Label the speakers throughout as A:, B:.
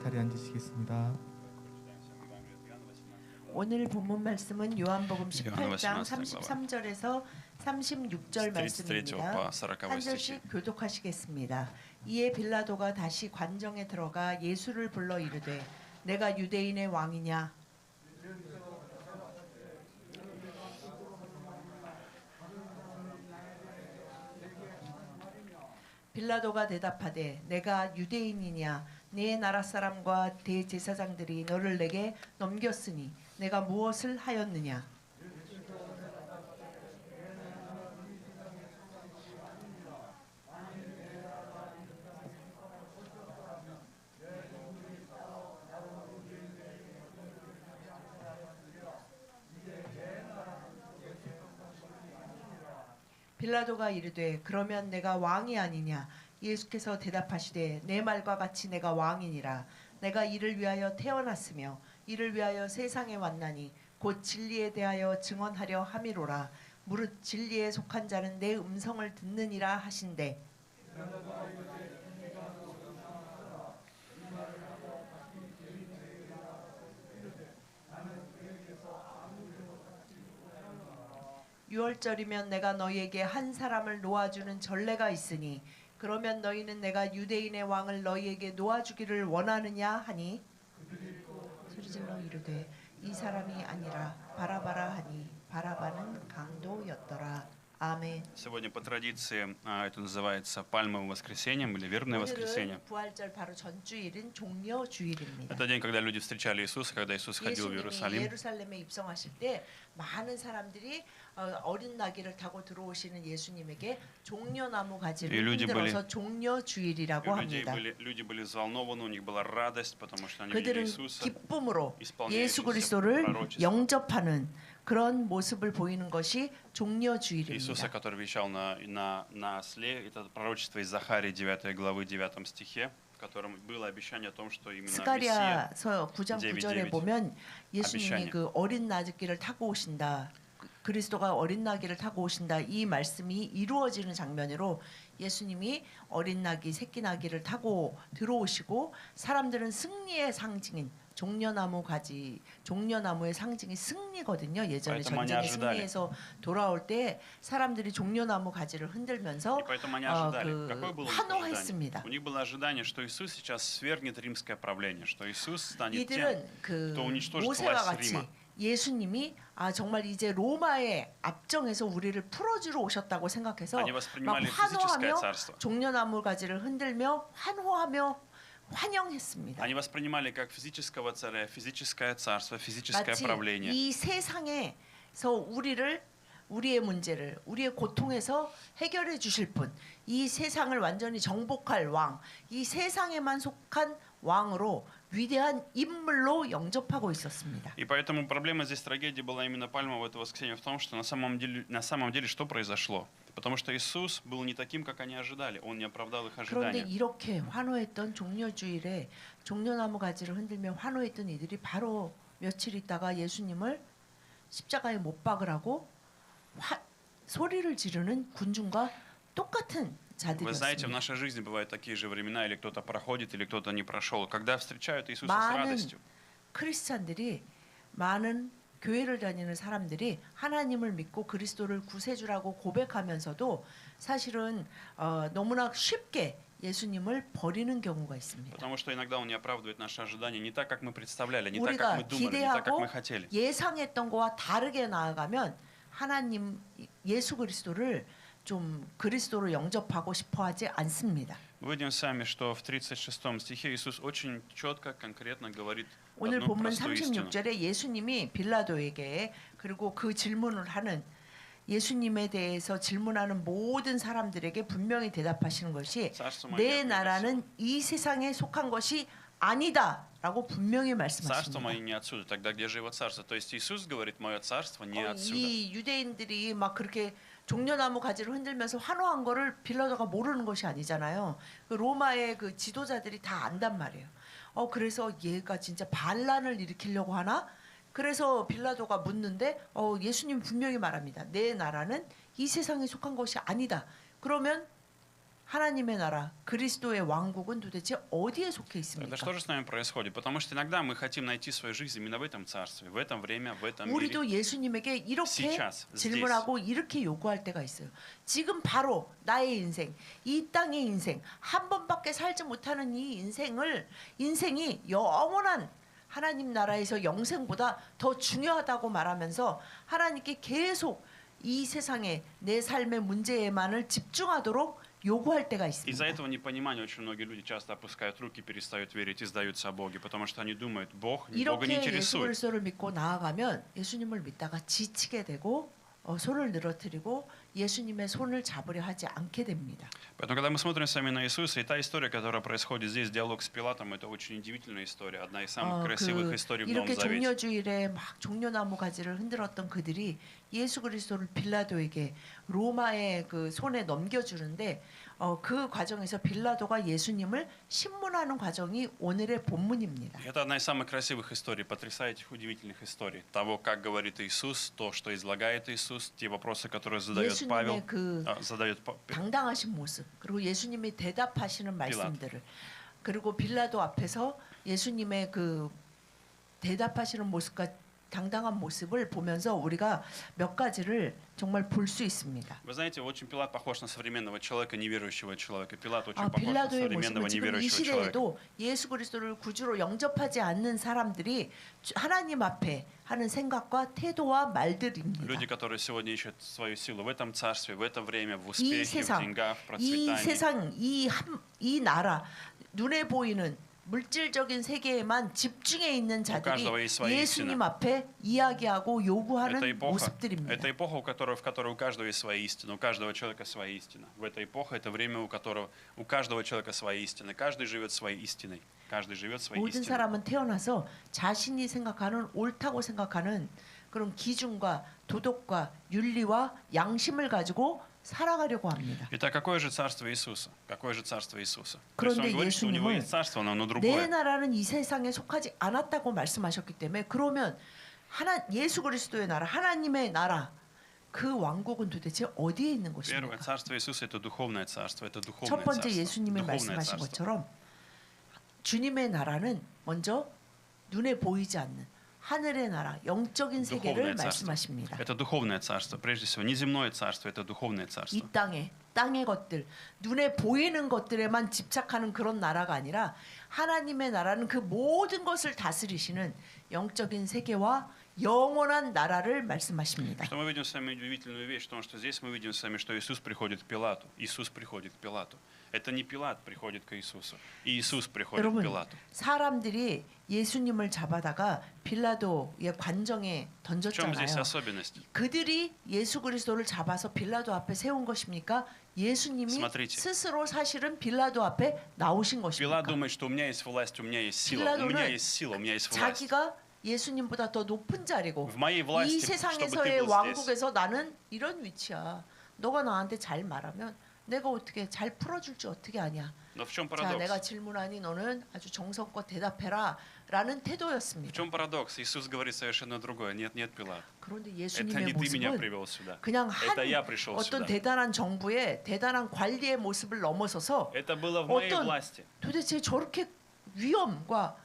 A: 자리에 앉으시겠습니다.
B: 오늘 본문 말씀은 요한복음 18장
C: 18
B: 33절에서 36절
C: 33
B: 말씀입니다.
C: по 40
B: 한
C: стихи.
B: 절씩 교독하시겠습니다. 이에 빌라도가 다시 관정에 들어가 예수를 불러 이르되 내가 유대인의 왕이냐? 빌라도가 대답하되 내가 유대인이냐? 네 나라 사람과 대제사장들이 너를 내게 넘겼으니 내가 무엇을 하였느냐? 빌라도가 이르되 그러면 내가 왕이 아니냐? 예수께서 대답하시되 내 말과 같이 내가 왕이니라. 내가 이를 위하여 태어났으며 이를 위하여 세상에 왔나니 곧 진리에 대하여 증언하려 함이로라. 무릇 진리에 속한 자는 내 음성을 듣느니라 하신대. 유월절이면 내가 너희에게 한 사람을 놓아주는 전례가 있으니 그러면 너희는 내가 유대인의 왕을 너희에게 놓아주기를 원하느냐 하니 소리질러 이르되 이 사람이 아니라 바라바라 하니 바라바는 강도였더라. 아멘.
C: Сегодня по традиции это называется пальмовым воскресеньем или вербное воскресенье.
B: 오늘은 부활절 바로 전주일인 종려주일입니다.
C: Это день, когда люди встречали Иисуса, когда Иисус ходил в
B: 예수님이
C: Иерусалим.
B: 예루살렘에 입성하실 때 많은 사람들이 어린 나귀를 타고 들어오시는 예수님에게 종려나무 가지를 흔들어서 종려주일이라고 합니다.
C: Люди были взволнованы, у них была радость, потому что они
B: 그들은
C: видели Иисуса.
B: 기쁨으로
C: исполняющийся
B: 예수 그리스도를
C: пророчество.
B: 영접하는 그런 모습을 보이는 것이
C: Иисуса,
B: 종려주일입니다.
C: который вещал на осле, это пророчество из Захарии 9 главы 9 стихе, в котором было обещание о том, что именно Мессия.
B: 스가랴서 9장 9절에 보면 예수님이 그 어린 나귀를 타고 오신다. 그리스도가 어린 나귀를 타고 오신다. 이 말씀이 이루어지는 장면으로 예수님이 어린 나귀, 새끼 나귀를 타고 들어오시고 사람들은 승리의 상징인 종려나무 가지, 종려나무의 상징이 승리거든요. 예전에 전쟁에 승리해서 돌아올 때 사람들이 종려나무 가지를 흔들면서 환호했습니다.
C: У них было ожидание, что Иисус сейчас свергнет римское правление, что Иисус станет тем,
B: 이들은 그
C: кто уничтожит
B: 모세와
C: власть
B: 같이
C: Рима.
B: 예수님이 정말 이제 로마의 압정에서 우리를 풀어주러 오셨다고 생각해서
C: Они
B: 막
C: воспринимали
B: 환호하며
C: физическое царство.
B: 종려나무 가지를 흔들며 환호하며 환영했습니다.
C: Они воспринимали как физического царя, физическое царство, физическое
B: 마치
C: правление.
B: 이 세상에서 우리의 문제를 우리의 고통에서 해결해 주실 분, 이 세상을 완전히 정복할 왕, 이 세상에만 속한 왕으로 위대한 인물로 영접하고 있었습니다.
C: И поэтому проблема здесь трагедии была именно пальмового этого воскресенья в том, что на самом деле что произошло? Потому что Иисус был не таким, как они ожидали. Он не оправдал их
B: 그런데
C: ожидания.
B: 이렇게 환호했던 종려주일에 종려나무 가지를 흔들며 환호했던 이들이 바로 며칠 있다가 예수님을 십자가에 못 박으라고 소리를 지르는 군중과 똑같은
C: Вы знаете, в
B: 자들이었습니다.
C: нашей жизни бывают такие же времена, или кто-то проходит, или кто-то не прошел. Когда встречают Иисуса с
B: 많은
C: радостью,
B: 크리스찬들이 많은 교회를 다니는 사람들이 하나님을 믿고 그리스도를 구세주라고 고백하면서도 사실은 너무나 쉽게 예수님을 버리는 경우가 있습니다.
C: потому что иногда Он не оправдывает наши ожидания не так, как мы представляли, не так, как
B: 우리가
C: мы думали, не так, как
B: 기대하고
C: мы хотели.
B: 예상했던 거와 다르게 나아가면 하나님 예수 그리스도를 좀 그리스도로 영접하고 싶어하지 않습니다.
C: Мы видим сами, что в 36 стихе Иисус очень четко, конкретно говорит
B: 오늘
C: одну
B: 본문
C: простую истину.
B: 36절에 예수님이 빌라도에게 그리고 그 질문을 하는 예수님에 대해서 질문하는 모든 사람들에게 분명히 대답하시는 것이 내 나라는 이 세상에 속한 것이 아니다라고 분명히
C: Царство
B: 말씀하십니다.
C: мое не отсюда, тогда где же его царство? То есть Иисус говорит, мое царство не отсюда.
B: 이 유대인들이 막 그렇게 종려나무 가지를 흔들면서 환호한 거를 빌라도가 모르는 것이 아니잖아요. 그 로마의 그 지도자들이 다 안단 말이에요. 그래서 얘가 진짜 반란을 일으키려고 하나? 그래서 빌라도가 묻는데 예수님 분명히 말합니다. 내 나라는 이 세상에 속한 것이 아니다. 그러면 하나님의 나라, 그리스도의 왕국은 도대체 어디에 속해
C: Тогда
B: 있습니까?
C: что же с нами происходит? Потому что иногда мы хотим найти свою жизнь именно в этом царстве, в этом время, в этом мире.
B: 우리도 예수님에게 이렇게
C: Сейчас,
B: 질문하고 이렇게 요구할 때가 있어요. 지금 바로 나의 인생, 이 땅의 인생, 한 번밖에 살지 못하는 이 인생이 영원한 하나님 나라에서 영생보다 더 중요하다고 말하면서 하나님께 계속 이 세상에 내 삶의 문제에만을 집중하도록 요구할 때가
C: Из-за
B: 있습니다.
C: этого непонимания очень многие люди часто опускают руки, перестают верить и сдаются о Боге, потому что они думают, Бога не
B: 이렇게 예수
C: интересует.
B: 그리스도를 믿고 나아가면 예수님을 믿다가 지치게 되고 손을 늘어뜨리고 예수님의 손을 잡으려 하지 않게 됩니다.
C: Поэтому, когда мы смотрим сами на Иисуса, и та история, которая происходит здесь, диалог с Пилатом, это очень удивительная история, одна из самых красивых историй в Новом
B: 이렇게
C: Завете.
B: 종려주일에 막 종려나무 가지를 흔들었던 그들이 예수 그리스도를 빌라도에게 로마의 그 손에 넘겨주는데 그 과정에서 빌라도가 예수님을 신문하는 과정이 오늘의 본문입니다.
C: Это одна из самых красивых историй, потрясающих, удивительных историй. Того, как говорит Иисус, то, что излагает Иисус, те вопросы, которые задает Павел,
B: 예수님의 그
C: задает
B: 당당하신 모습, 그리고 예수님이 대답하시는 말씀들을, 그리고 빌라도 앞에서 예수님의 그 대답하시는 모습과 당당한 모습을 보면서 우리가 몇 가지를 정말 볼 수 있습니다.
C: Вы знаете, очень Пилат похож на современного человека, неверующего человека. Пилат очень похож на
B: 빌라도의
C: современного
B: 모습은 지금 이
C: неверующего человека.
B: 시대에도 예수 그리스도를 구주로 영접하지 않는 사람들이 하나님 앞에 하는 생각과 태도와 말들입니다.
C: Люди, которые сегодня ищут свою силу в этом царстве, в это время, в
B: 이
C: успехе, в
B: 세상,
C: деньгах, в
B: 이
C: процветании.
B: 세상, 이 나라, 눈에 보이는 물질적인 세계에만 집중해 있는 자들이
C: каждого есть своя
B: 예수님
C: истина.
B: 앞에 이야기하고 요구하는
C: Это
B: 모습들입니다.
C: эпоха, в которой у каждого есть своя истина, у каждого человека своя истина. В этой эпохе это время, у каждого человека своя истина. Каждый живет своей истиной. Каждый живет своей
B: 모든
C: истиной.
B: 사람은 태어나서 자신이 생각하는 옳다고 생각하는 그런 기준과 도덕과 윤리와 양심을 가지고 살아가려고 합니다.
C: Итак, какое же царство Иисуса? Какое же царство Иисуса? То есть
B: 그런데
C: он говорит, что у него
B: 예수님은
C: есть царство, но оно
B: 내
C: другое.
B: 나라는 이 세상에 속하지 않았다고 말씀하셨기 때문에 그러면 예수 그리스도의 나라, 하나님의 나라 그 왕국은 도대체 어디에 있는
C: Первое
B: 것입니까?
C: царство Иисуса это духовное царство, это
B: 첫
C: духовное
B: 번째
C: царство.
B: 예수님이
C: Духовное
B: 말씀하신
C: царство.
B: 것처럼 주님의 나라는 먼저 눈에 보이지 않는 하늘의 나라, 영적인 세계를
C: Духовное царство.
B: 말씀하십니다.
C: Это духовное царство. Прежде всего, не земное царство, это духовное царство.
B: 이 땅의 것들, 눈에 보이는 것들에만 집착하는 그런 나라가 아니라 하나님의 나라는 그 모든 것을 다스리시는 영적인 세계와 영원한 나라를 말씀하십니다.
C: Что мы видим с вами удивительную вещь, в том, что здесь мы видим с вами, что Иисус приходит к Пилату. Иисус приходит к Пилату. Это не Пилат приходит к Иисусу. Иисус приходит к
B: 여러분,
C: Пилату.
B: 사람들이 예수님을 잡아다가 빌라도의 관정에
C: В чем здесь
B: 던졌잖아요.
C: особенность?
B: 그들이 예수 그리스도를 잡아서 빌라도 앞에 세운 것입니까? 예수님이
C: Смотрите.
B: 스스로 사실은 빌라도 앞에 나오신
C: Пилат
B: 것입니까?
C: думает, что у меня есть власть, у меня есть сила, у меня есть сила, у меня есть власть.
B: 자기가 예수님보다 더 높은 자리고
C: В моей
B: 이
C: власти, чтобы ты
B: 세상에서의
C: был здесь.
B: 왕국에서 나는 이런 위치야. 너가 나한테 잘 말하면 내가 어떻게 잘 풀어줄지 어떻게 아냐.
C: Но в чем
B: 자, 내가
C: парадокс?
B: 질문하니 너는 아주 정성껏 대답해라 라는
C: В
B: 태도였습니다.
C: чем парадокс? Иисус говорит совершенно другое. Нет, нет, Пилат.
B: 그런데
C: Это
B: 예수님의
C: не ты меня
B: 모습은
C: привел сюда.
B: 그냥 한
C: Это я пришел
B: 어떤
C: сюда.
B: 대단한 정부의 대단한 관리의 모습을 넘어서서
C: Это было в моей
B: 어떤
C: власти.
B: 도대체 저렇게 위엄과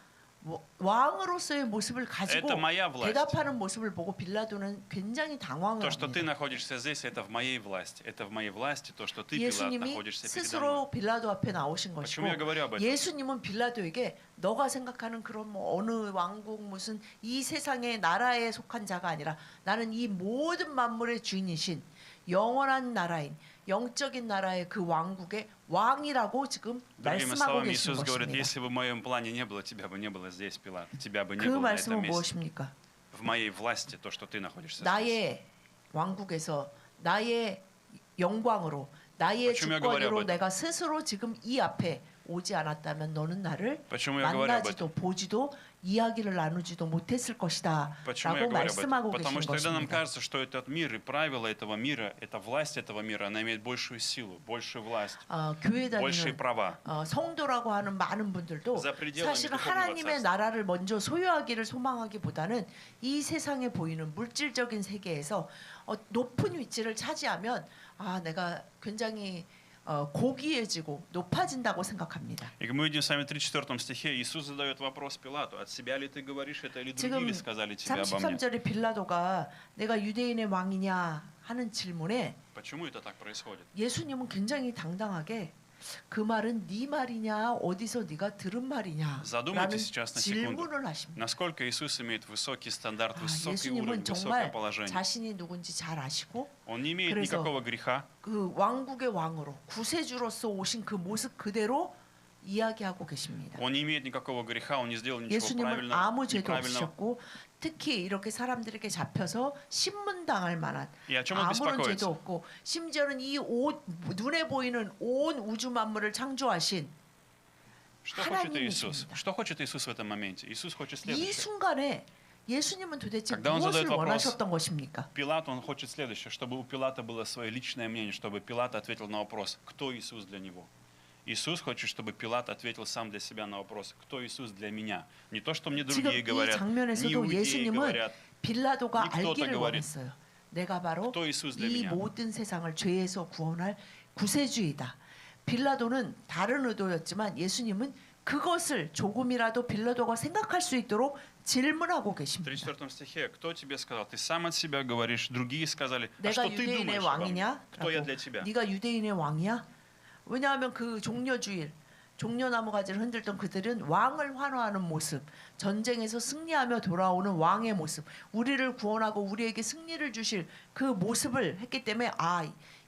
B: 왕으로서의 모습을 가지고
C: Это моя власть.
B: 대답하는 모습을 보고 빌라도는 굉장히 당황을
C: То, что ты
B: 합니다.
C: находишься здесь, это в моей власти. Это в моей власти, то, что ты, Пилат,
B: 예수님이
C: находишься передо мной.
B: 스스로 빌라도 앞에 나오신 것이고
C: Почему я говорю об этом?
B: 예수님은 빌라도에게 너가 생각하는 그런 뭐 어느 왕국 무슨 이 세상의 나라에 속한 자가 아니라 나는 이 모든 만물의 주인이신 영원한 나라인 영적인 나라의 그 왕국의 왕이라고 지금
C: Другими
B: 말씀하고
C: словами,
B: 계신
C: Иисус говорит,
B: 것입니다.
C: если бы в моем плане не было, тебя бы не было здесь, Пилат. Тебя бы не
B: 그
C: было на этом
B: 말씀은
C: месте.
B: 무엇입니까?
C: В моей власти то, что ты находишься здесь.
B: 나의 왕국에서 나의 영광으로 나의
C: Почему я говорю об
B: 주권으로
C: этом?
B: 내가 스스로 지금 이 앞에 오지 않았다면 너는 나를
C: Почему я говорю об
B: 만나지도
C: этом?
B: 보지도 이야기를 나누지도 못했을 것이다
C: Почему
B: 라고
C: я говорю об этом?
B: 말씀하고
C: Потому
B: 계신
C: что когда нам
B: 것입니다.
C: кажется, что этот мир и правила этого мира, эта власть этого мира, она имеет большую силу, большую власть,
B: 교회
C: большие
B: 다니는
C: права.
B: 성도라고 하는 많은 분들도
C: За пределами
B: 사실은
C: духовного
B: 하나님의
C: царства.
B: 나라를 먼저 소유하기를 소망하기보다는 이 세상에 보이는 물질적인 세계에서 높은 위치를 차지하면 내가 굉장히 고귀해지고 높아진다고 생각합니다.
C: И мы видим с вами в 34 стихе, Иисус задает вопрос Пилату, от себя ли ты говоришь это, или другие
B: 지금
C: ли сказали тебе обо мне?
B: 33절에 빌라도가 내가 유대인의 왕이냐 하는 질문에
C: Почему это так происходит?
B: 예수님은 굉장히 당당하게 그 말은 네 말이냐 어디서 네가 들은 말이냐 라는
C: Задумайтесь сейчас на секунду.
B: 질문을 하십니다.
C: Насколько Иисус имеет высокий стандарт, высокий
B: 예수님은
C: уровень, высокое
B: 정말
C: положение.
B: 자신이 누군지 잘 아시고
C: Он не имеет
B: 그래서
C: никакого греха.
B: 그 왕국의 왕으로 구세주로서 오신 그 모습 그대로 이야기하고 계십니다.
C: Он не имеет никакого греха, он не сделал ничего
B: 예수님은
C: правильного,
B: 아무 죄도
C: неправильного.
B: 없으셨고 특히 이렇게 사람들에게 잡혀서 신문당할 만한
C: И о чем он
B: 아무런 죄도
C: беспокоится?
B: 없고 심지어는 이 눈에 보이는 온 우주 만물을 창조하신
C: Что хочет Иисус?
B: 하나님이십니다.
C: Что хочет Иисус в этом моменте? Иисус хочет
B: 이
C: следующее.
B: 순간에 예수님은 도대체
C: Когда он
B: 무엇을
C: задает вопрос,
B: 원하셨던 것입니까?
C: Пилат, он хочет следующее, чтобы у Пилата было свое личное мнение, чтобы Пилат ответил на вопрос, кто Иисус для него. Иисус хочет, чтобы Пилат ответил сам для себя на вопрос, кто Иисус для меня. Не то, что мне
B: 지금
C: другие
B: 이
C: говорят, не
B: 장면에서도
C: иудеи
B: 예수님은
C: говорят,
B: 빌라도가
C: 이 кто-то
B: 알기를
C: говорит,
B: 원했어요. 내가 바로
C: кто Иисус для
B: 이
C: меня.
B: 모든 세상을 죄에서 구원할 구세주이다. 빌라도는 다른 의도였지만 예수님은 그것을 조금이라도 빌라도가 생각할 수 있도록 질문하고
C: В
B: 계십니다.
C: 34 стихе, кто тебе сказал? Ты сам от себя говоришь, другие сказали, а
B: 내가
C: что ты
B: 유대인의
C: думаешь обо мне?
B: 왕이냐?
C: Кто я для тебя?
B: 네가 유대인의 왕이야? 왜냐하면 그 종려주일 종려나무 가지를 흔들던 그들은 왕을 환호하는 모습, 전쟁에서 승리하며 돌아오는 왕의 모습, 우리를 구원하고 우리에게 승리를 주실 그 모습을 했기 때문에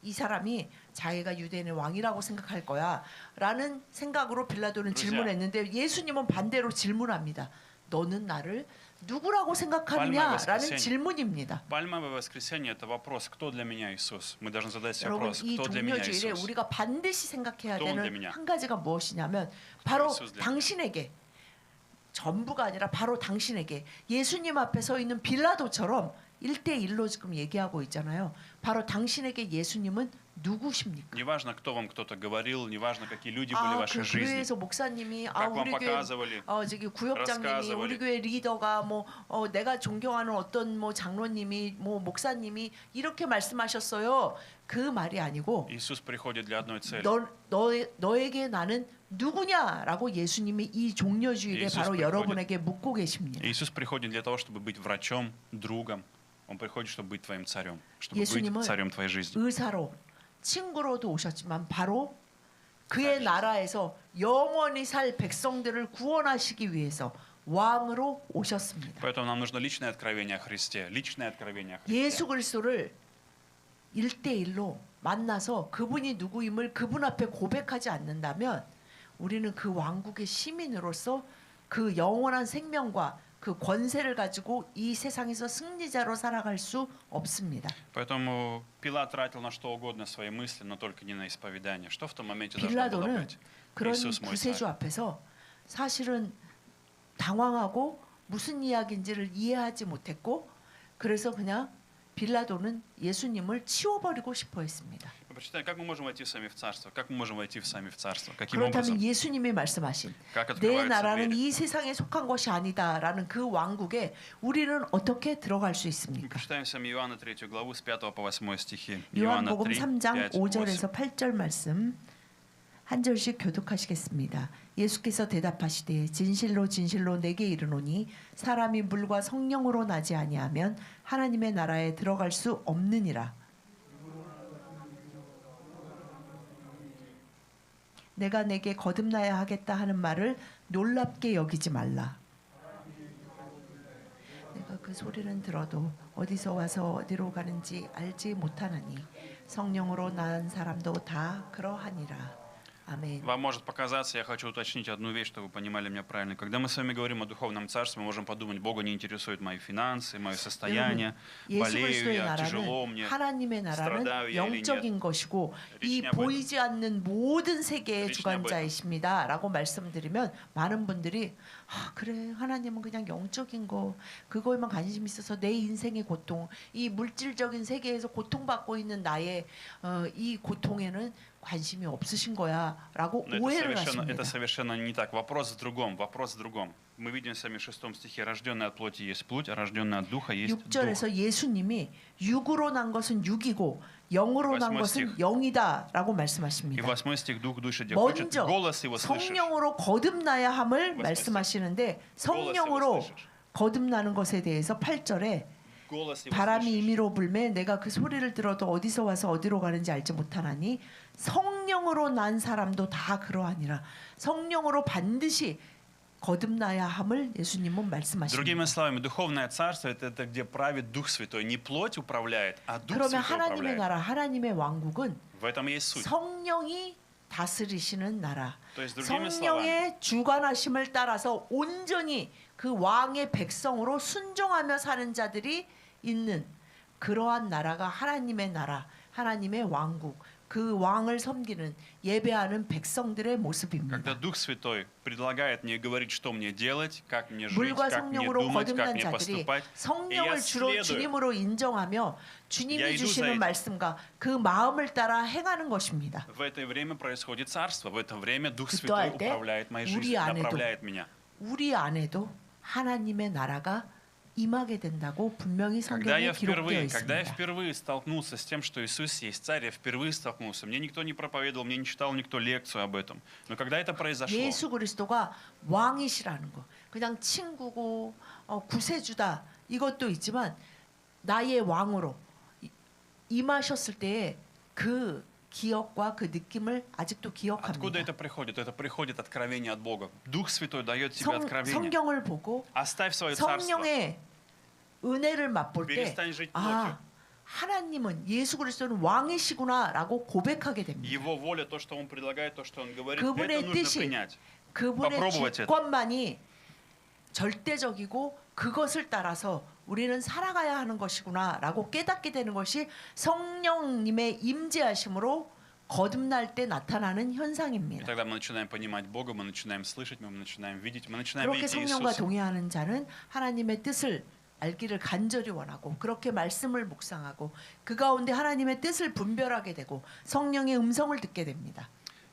B: 이 사람이 자기가 유대인의 왕이라고 생각할 거야라는 생각으로 빌라도는
C: 그러지.
B: 질문했는데 예수님은 반대로 질문합니다. 너는 나를 누구라고 생각하느냐라는 질문입니다.
C: Пальмовое воскресенье – это вопрос, кто для меня Иисус? Мы должны задать себе
B: 여러분
C: вопрос,
B: 이
C: кто для меня
B: 종려주일에
C: Иисус?
B: 우리가 반드시 생각해야
C: 또
B: 되는
C: 언제미냐?
B: 한 가지가 무엇이냐면 바로
C: 예수 для
B: 당신에게 전부가 아니라 바로 당신에게 예수님 앞에 서 있는 빌라도처럼 1대1로 지금 얘기하고 있잖아요. 바로 당신에게 예수님은 누구십니까?
C: Неважно, кто вам кто-то говорил, неважно, какие люди были в
B: 그
C: вашей жизни,
B: 교회에서 목사님이
C: как вам
B: 우리 교회
C: показывали,
B: 저기 구역장님이
C: рассказывали.
B: 우리 교회 리더가 내가 존경하는 어떤 장로님이 목사님이 이렇게 말씀하셨어요. 그 말이 아니고
C: Иисус приходит для одной цели.
B: 너에게 나는 누구냐라고 예수님이 이 종려주일에
C: 예수
B: 바로
C: приходит.
B: 여러분에게 묻고 계십니다.
C: Иисус приходит для того, чтобы быть врачом, другом. Он приходит, чтобы быть твоим царем, чтобы
B: 예수님은
C: быть царем твоей жизни.
B: 의사로 친구로도 오셨지만 바로 그의
C: 살리셨어요.
B: 나라에서 영원히 살 백성들을 구원하시기 위해서 왕으로 오셨습니다.
C: Поэтому нам нужно личное откровение о Христе, личное откровение о Христе.
B: 예수 그리스도를 1대1로 만나서 그분이 누구임을 그분 앞에 고백하지 않는다면 우리는 그 왕국의 시민으로서 그 영원한 생명과 그 권세를 가지고 이 세상에서 승리자로 살아갈 수 없습니다.
C: Поэтому Пилат тратил на что угодно свои мысли, но только не на исповедание. Что в том моменте должно было
B: 빌라도는
C: быть?
B: 그런
C: Иисус мой
B: 구세주
C: царь.
B: 앞에서 사실은 당황하고 무슨 이야기인지를 이해하지 못했고 그래서 그냥 빌라도는 예수님을 치워버리고 싶어 했습니다.
C: Прочитаем, как мы можем войти сами в царство? Как мы можем войти сами в царство? Каким
B: 그렇다면
C: образом?
B: 예수님이 말씀하신
C: Как
B: 내
C: открываются
B: 나라는
C: двери?
B: 이 세상에 속한 것이 아니다라는 그 왕국에 우리는 어떻게 들어갈 수
C: Мы
B: 있습니까?
C: прочитаем с вами Иоанна 3 главу с 5 по 8 стихи. Иоанна
B: 요한복음
C: 3,
B: 3장
C: 5, 8.
B: 5절에서 8절 말씀 한 절씩 교독하시겠습니다. 예수께서 대답하시되 진실로 진실로 내게 이르노니 사람이 물과 성령으로 나지 아니하면 하나님의 나라에 들어갈 수 없느니라. 내가 내게 거듭나야 하겠다 하는 말을 놀랍게 여기지 말라. 내가 그 소리는 들어도 어디서 와서 어디로 가는지 알지 못하나니 성령으로 난 사람도 다 그러하니라. 아멘.
C: Вам может показаться, я хочу уточнить одну вещь, чтобы вы понимали меня правильно. Когда мы с вами говорим о духовном царстве, мы можем подумать, Бога не интересуют мои финансы, мое состояние,
B: 예수
C: болею
B: 그리스도의
C: я, тяжело
B: 나라는
C: мне.
B: 하나님의 나라는
C: страдаю я или
B: 영적인 것이고 이
C: Речь не об этом.
B: 보이지 않는 모든 세계의
C: Речь не об этом.
B: 주관자이십니다라고 말씀드리면 많은 분들이 그래 하나님은 그냥 영적인 거 그거에만 관심 있어서 내 인생의 고통 이 물질적인 세계에서 고통받고 있는 나의 이 고통에는 관심이 없으신 거야라고
C: Но
B: 오해를
C: это
B: 하십니다.
C: совершенно не так. Вопрос в другом. Вопрос в другом. Мы видим сами в 6 стихе, рожденный от плоти есть плоть, а рожденный от духа есть дух.
B: 6절에서 예수님이 육으로 난 것은 육이고 영으로 난 것은 영이다라고
C: И
B: 말씀하십니다.
C: 8 стих, дух, душа, где хочет,
B: 먼저
C: голос его слышишь.
B: 성령으로 거듭나야 함을
C: 말씀하세요.
B: 말씀하시는데
C: Голос его
B: 성령으로
C: слышишь.
B: 거듭나는 것에 대해서 8절에
C: Голос его
B: 바람이
C: слышишь.
B: 임의로 불매 내가 그 소리를 들어도 어디서 와서 어디로 가는지 알지 못하나니 성령으로 난 사람도 다 그러하니라. 성령으로 반드시 거듭나야 함을 예수님은 말씀하십니다.
C: Другими словами, духовное царство это где правит Дух Святой. Не плоть управляет, а Дух
B: 그러면
C: Святой
B: 하나님의
C: управляет.
B: 나라, 하나님의 왕국은
C: В этом и есть суть.
B: 성령이 다스리시는 나라.
C: То есть, другими словами,
B: 성령의 주관하심을 따라서 온전히 그 왕의 백성으로 순종하며 사는 자들이 있는 그러한 나라가 하나님의 나라, 하나님의 왕국. 그 왕을 섬기는 예배하는 백성들의
C: когда
B: 모습입니다.
C: Дух Святой предлагает мне говорить, что мне делать, как мне жить,
B: 물과
C: как мне
B: 성령으로
C: думать, как
B: 거듭난
C: мне
B: 자들이
C: поступать,
B: 성령을 주로
C: следую.
B: 주님으로 인정하며
C: Я
B: 주님이
C: иду за
B: 주시는
C: этим.
B: 말씀과 그 마음을 따라 행하는 것입니다.
C: В это время происходит царство, в это время Дух
B: 그
C: Святой
B: 또할 때
C: управляет моей
B: 우리
C: жизнью,
B: 안에도
C: направляет меня.
B: 우리 안에도 하나님의 나라가 임하게 된다고 분명히 성경에 기록되어
C: Когда я
B: 있습니다.
C: впервые столкнулся с тем, что Иисус есть царь, я впервые столкнулся. Мне никто не проповедовал, мне не читал никто лекцию об этом. Но когда это произошло,
B: 예수 그리스도가 왕이시라는 거. 그냥 친구고 구세주다 이것도 있지만 나의 왕으로 임하셨을 때의 그 기억과 그 느낌을 아직도
C: откуда
B: 기억합니다.
C: это приходит? Это приходит откровение от Бога. Дух Святой дает тебе откровение.
B: 성경을 보고
C: Оставь свое царство.
B: 성령의 은혜를 맛볼 때
C: Перестань жить
B: 아,
C: плотью.
B: 하나님은 예수 그리스도는 왕이시구나라고 고백하게 됩니다.
C: Его воля, то, что Он предлагает, то, что Он говорит,
B: 그분의
C: это нужно
B: 뜻이
C: принять.
B: 그분의
C: Попробовать это.
B: 주권만이 절대적이고 그것을 따라서 우리는 살아가야 하는 것이구나라고 깨닫게 되는 것이 성령님의 임재하심으로 거듭날 때 나타나는
C: И
B: 현상입니다.
C: тогда мы начинаем понимать Бога, мы начинаем слышать, мы начинаем видеть, мы начинаем
B: 그렇게
C: видеть
B: 성령과
C: Иисуса.
B: 동의하는 자는 하나님의 뜻을 알기를 간절히 원하고 그렇게 말씀을 묵상하고 그 가운데 하나님의 뜻을 분별하게 되고 성령의 음성을 듣게 됩니다.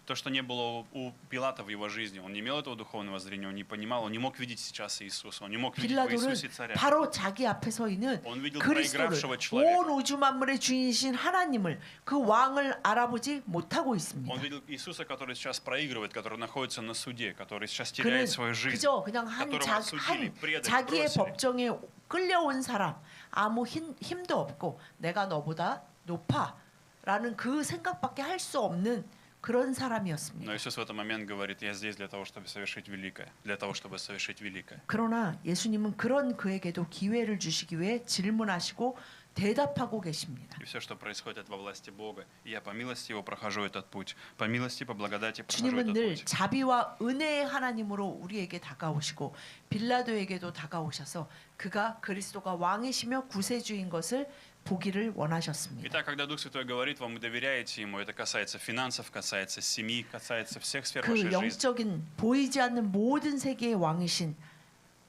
C: То, что не было у Пилата в его жизни, он не имел этого духовного зрения, он не понимал, он не мог видеть сейчас Иисуса, он не мог видеть в
B: 빌라도는
C: Иисусе царя.
B: 바로 자기 앞에 서 있는
C: Он видел
B: 그리스도를
C: проигравшего человека.
B: 온 우주 만물의 주인이신 하나님을 그 왕을 알아보지 못하고 있습니다.
C: Он видел Иисуса, который сейчас проигрывает, который находится на суде, который сейчас
B: 그는
C: теряет свою жизнь.
B: 그저 그냥
C: которого осудили, предали,
B: 자기의
C: бросили.
B: 법정에 끌려온 사람 아무 힘도 없고 내가 너보다 높아라는 그 생각밖에 할 수 없는 그런 사람이었습니다.
C: Но Иисус в этот момент говорит, я здесь для того, чтобы совершить великое, для того, чтобы совершить великое.
B: 그러나 예수님은 그런 그에게도 기회를 주시기 위해 질문하시고 대답하고 계십니다.
C: И все, что происходит во власти Бога, и я по милости Его прохожу этот путь, по милости, по благодати прохожу
B: 주님은
C: этот
B: 늘
C: путь.
B: 자비와 은혜의 하나님으로 우리에게 다가오시고 빌라도에게도 다가오셔서 그가 그리스도가 왕이시며 구세주인 것을 보기를 원하셨습니다.
C: Итак, когда Дух Святой говорит вам, вы доверяете Ему, это касается финансов, касается семьи, касается всех сфер
B: 그
C: вашей жизни.
B: 영적인 보이지 않는 모든 세계의 왕이신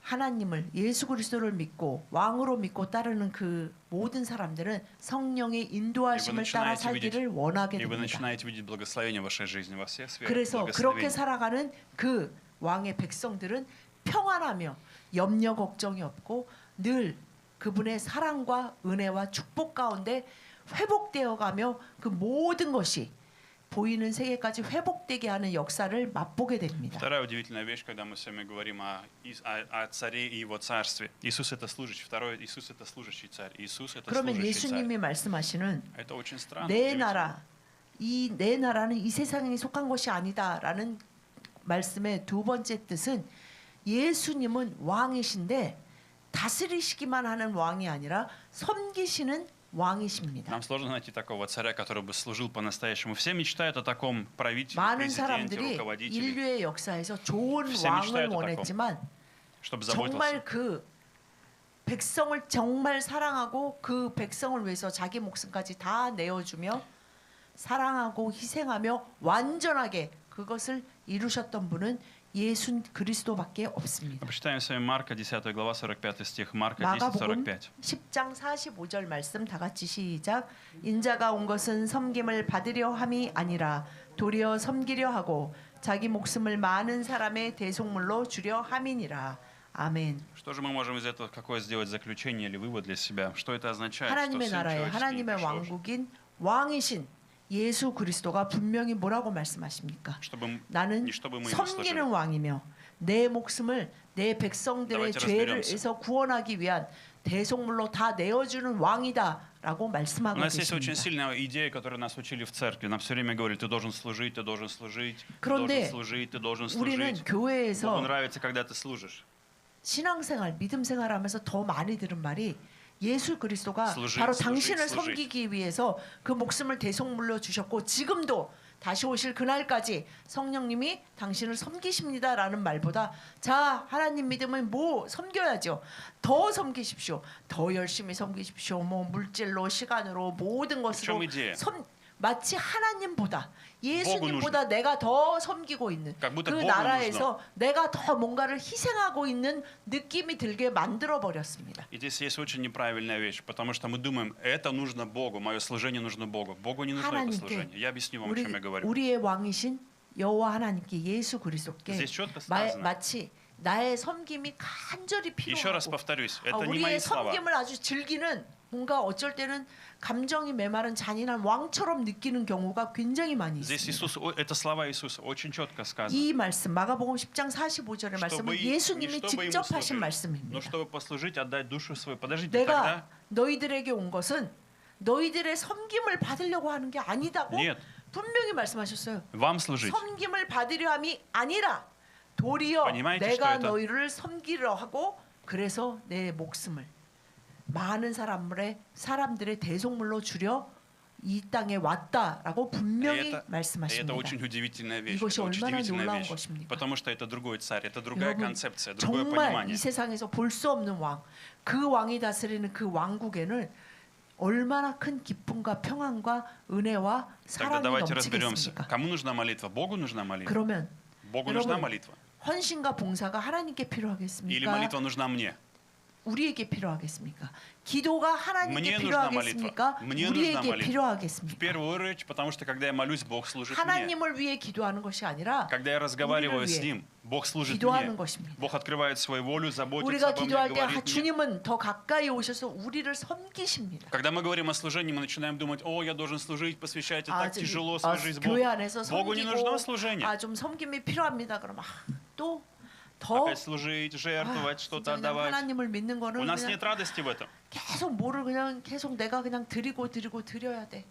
B: 하나님을 예수 그리스도를 믿고 왕으로 믿고 따르는 그 모든 사람들은 성령의 인도하심을 따라 살기를 원하게
C: И вы
B: 됩니다.
C: начинаете видеть благословение в вашей жизни во всех сферах.
B: 그래서 그렇게
C: благословение.
B: 살아가는 그 왕의 백성들은 평안하며 염려 걱정이 없고 늘 그분의 사랑과 은혜와 축복 가운데 회복되어 가며 그 모든 것이 보이는 세계까지 회복되게 하는 역사를 맛보게 됩니다.
C: Вторая удивительная вещь, когда мы с вами говорим о царе и его царстве. Иисус это служащий. Второй, Иисус это служащий царь. Иисус это
B: 그러면
C: служащий царь.
B: 예수님이 말씀하시는
C: Это очень странно.
B: 내
C: удивительно.
B: 나라, 이 내 나라는 이 세상에 속한 것이 아니다라는 말씀의 두 번째 뜻은 예수님은 왕이신데 다스리시기만 하는 왕이 아니라 섬기시는 왕이십니다.
C: Нам сложно найти такого царя, который бы служил по-настоящему. Все мечтают о таком правителе,
B: 많은
C: президенте,
B: 사람들이
C: руководителе,
B: 인류의 역사에서 좋은
C: Все
B: 왕을
C: мечтают о
B: 원했지만
C: чтобы заботился.
B: 정말 그 백성을 정말 사랑하고 그 백성을 위해서 자기 목숨까지 다 내어주며 사랑하고 희생하며 완전하게 그것을 이루셨던 분은 예수 그리스도밖에 없습니다.
C: Почитаем с вами Марка, 10 глава, 45 стих. Марка
B: 마가복음
C: 10:45.
B: 10장 45절 말씀 다 같이 시작. 인자가 온 것은 섬김을 받으려 함이 아니라 도리어 섬기려 하고 자기 목숨을 많은 사람의 대속물로 주려 함이니라. 아멘.
C: Что же мы можем из этого какое сделать заключение или вывод для себя? Что это означает? Что
B: 하나님의
C: Сын
B: 나라에
C: Человеческий
B: 하나님의
C: пришел,
B: 왕국인 왕이신 예수 그리스도가 분명히 뭐라고 말씀하십니까?
C: чтобы
B: 나는
C: не чтобы мы ему
B: 섬기는
C: служили.
B: 왕이며 내 목숨을 내 백성들의
C: Давайте
B: 죄를에서 구원하기 위한 대속물로 다 내어주는 왕이다라고
C: У
B: 말씀하고
C: нас есть очень
B: 계십니다.
C: сильная идея, которую нас учили в церкви. Нам все время говорили, ты должен служить, ты должен служить, ты
B: 그런데
C: должен служить, ты должен
B: 우리는
C: служить. Богу
B: 교회에서
C: нравится, когда ты служишь.
B: 신앙생활, 믿음 생활하면서 더 많이 들은 말이 예수 그리스도가
C: служить,
B: 바로
C: служить,
B: 당신을
C: служить.
B: 섬기기 위해서 그 목숨을 대속물로 주셨고 지금도 다시 오실 그날까지 성령님이 당신을 섬기십니다라는 말보다 자 하나님 믿으면 뭐 섬겨야죠. 더 섬기십시오. 더 열심히 섬기십시오. 뭐 물질로 시간으로 모든 것으로
C: 좀 이제
B: 마치 하나님보다 예수님보다 내가 더 섬기고 있는 그
C: Богу
B: 나라에서 내가 더 뭔가를 희생하고 있는 느낌이 들게 만들어 버렸습니다.
C: И здесь есть очень неправильная вещь, потому что мы думаем, это нужно Богу, мое служение нужно Богу. Богу не нужно это
B: 하나님께
C: служение. Я объясню вам, о чем я говорю.
B: 우리의 왕이신 여호와 하나님께 예수 그리스도께
C: Здесь четко сказано.
B: 마치 나의 섬김이 간절히
C: Еще раз
B: 필요하고
C: повторюсь, это не
B: 우리의
C: мои слова.
B: 섬김을 아주 즐기는 뭔가 어쩔 때는 감정이 메마른 잔인한 왕처럼 느끼는 경우가 굉장히 많이
C: Здесь
B: 있습니다.
C: Иисус, это слова Иисуса, очень четко сказано.
B: 이 말씀 마가복음 10장 45절의
C: Чтобы
B: 말씀은
C: не
B: 예수님이
C: чтобы ему
B: 직접 하신
C: служили, но
B: 말씀입니다.
C: чтобы послужить, отдать душу свою. Подождите,
B: 내가
C: тогда
B: 너희들에게 온 것은 너희들의 섬김을 받으려고 하는 게 아니다고
C: нет,
B: 분명히 말씀하셨어요.
C: вам служить.
B: 섬김을 받으려 함이 아니라 도리어
C: Понимаете,
B: 내가
C: что это?
B: 너희를 섬기려 하고 그래서 내 목숨을 많은 사람들의 대속물로 주려 이 땅에 왔다라고 분명히
C: И это
B: 말씀하십니다.
C: очень удивительная вещь.
B: 이것이
C: Это очень
B: 얼마나
C: удивительная
B: 놀라운
C: вещь.
B: 것입니까?
C: Потому что это другой царь, это другая
B: 여러분,
C: концепция, другое
B: 정말
C: понимание.
B: 이 세상에서 볼 수 없는 왕, 그 왕이 다스리는 그 왕국에는 얼마나 큰 기쁨과 평안과 은혜와
C: Тогда
B: 사랑이
C: давайте разберемся.
B: 넘치겠습니까?
C: Кому нужна молитва? Богу нужна молитва.
B: 그러면
C: Богу нужна
B: 여러분,
C: молитва.
B: 헌신과 봉사가 하나님께
C: Или
B: 필요하겠습니까?
C: молитва нужна мне?
B: 우리에게 필요하겠습니까? 기도가 하나님께
C: Мне нужна
B: 필요하겠습니까?
C: молитва. Мне нужна
B: 우리에게
C: молитва. В
B: 필요하겠습니까?
C: первую очередь, потому что когда я молюсь, Бог служит мне.
B: 하나님을 위해 기도하는 것이 아니라
C: Когда я разговариваю
B: 우리를
C: с
B: 위해
C: Ним, Бог служит
B: 기도하는
C: мне.
B: 것입니다.
C: Бог открывает свою волю, заботится
B: 우리가
C: обо мне,
B: 기도할 때
C: говорит мне.
B: 주님은 더 가까이 오셔서 우리를 섬기십니다.
C: Когда мы говорим о служении, мы начинаем думать, о, я должен служить, посвящать, это так тяжело,
B: 아,
C: свяжись с
B: 교회
C: Богом.
B: 안에서
C: Богу не нужно
B: 섬기고
C: служение.
B: 좀 섬김이 필요합니다. 그러면 또 더
C: Опять служить, жертвовать, что-то
B: 진짜 그냥
C: отдавать.
B: 하나님을 믿는 거는
C: У нас
B: 그냥
C: нет радости в этом.
B: 계속 뭐를 그냥 계속 내가 그냥 드려야 돼.